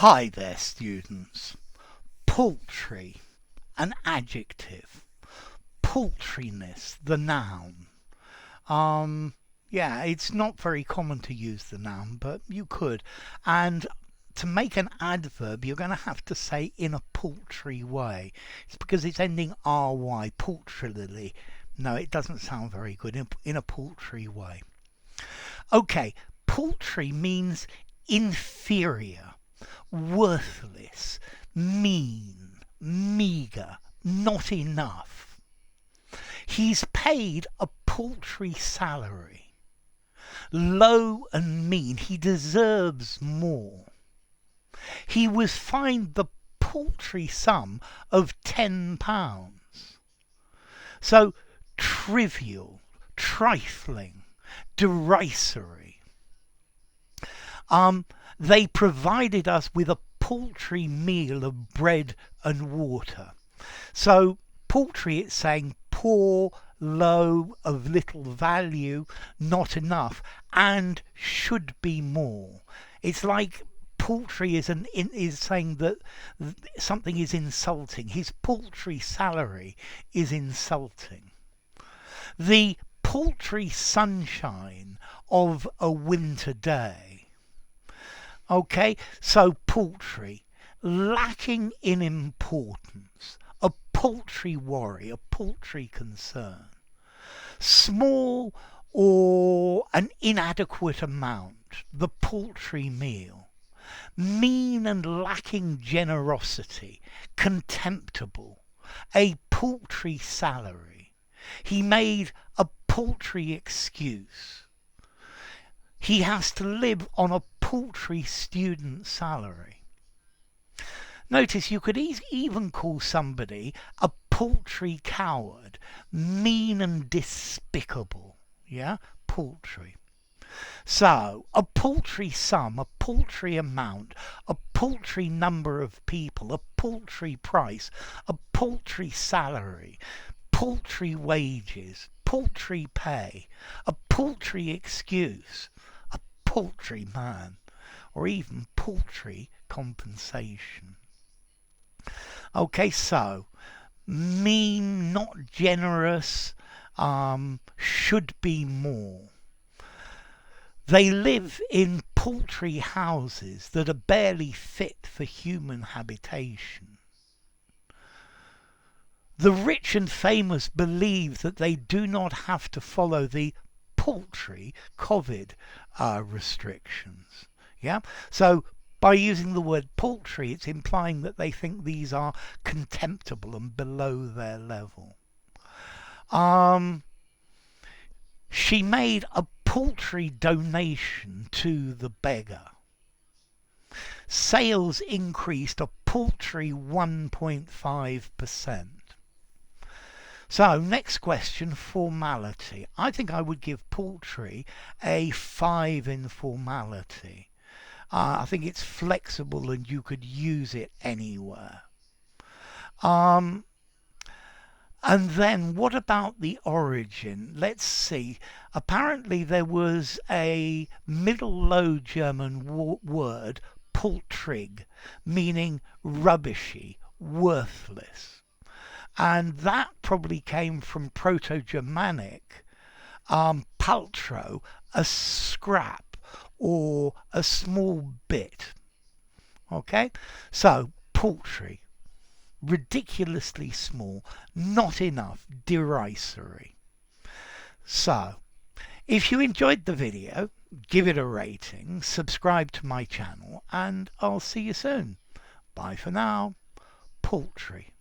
Hi there, students. Paltry, an adjective. Paltriness, the noun. Yeah, it's not very common to use the noun, but you could. And to make an adverb, you're going to have to say in a paltry way. It's because it's ending ry, paltrily. No, it doesn't sound very good. In a paltry way. Okay, paltry means inferior, worthless, mean, meagre, not enough. He's paid a paltry salary. Low and mean, he deserves more. He was fined the paltry sum of £10. So trivial, trifling, derisory. They provided us with a paltry meal of bread and water. So paltry, it's saying poor, low, of little value, not enough, and should be more. It's like paltry is saying that something is insulting. His paltry salary is insulting. The paltry sunshine of a winter day. Okay, so paltry, lacking in importance, a paltry worry, a paltry concern, small or an inadequate amount, the paltry meal, mean and lacking generosity, contemptible, a paltry salary. He made a paltry excuse. He has to live on a paltry student salary. Notice you could even call somebody a paltry coward, mean and despicable. Yeah, paltry. So, a paltry sum, a paltry amount, a paltry number of people, a paltry price, a paltry salary, paltry wages, paltry pay, a paltry excuse, a paltry man, or even paltry compensation. Okay, so mean, not generous, should be more. They live in paltry houses that are barely fit for human habitation. The rich and famous believe that they do not have to follow the paltry COVID restrictions. Yeah, so by using the word paltry, it's implying that they think these are contemptible and below their level. She made a paltry donation to the beggar. Sales increased a paltry 1.5%. So, next question, formality. I think I would give paltry a 5 in formality. I think it's flexible and you could use it anywhere. And then what about the origin? Let's see. Apparently there was a Middle Low German word, paltrig, meaning rubbishy, worthless. And that probably came from Proto-Germanic, paltro, a scrap or a small bit. Okay? So, paltry. Ridiculously small, not enough, derisory. So, if you enjoyed the video, give it a rating, subscribe to my channel, and I'll see you soon. Bye for now. Paltry.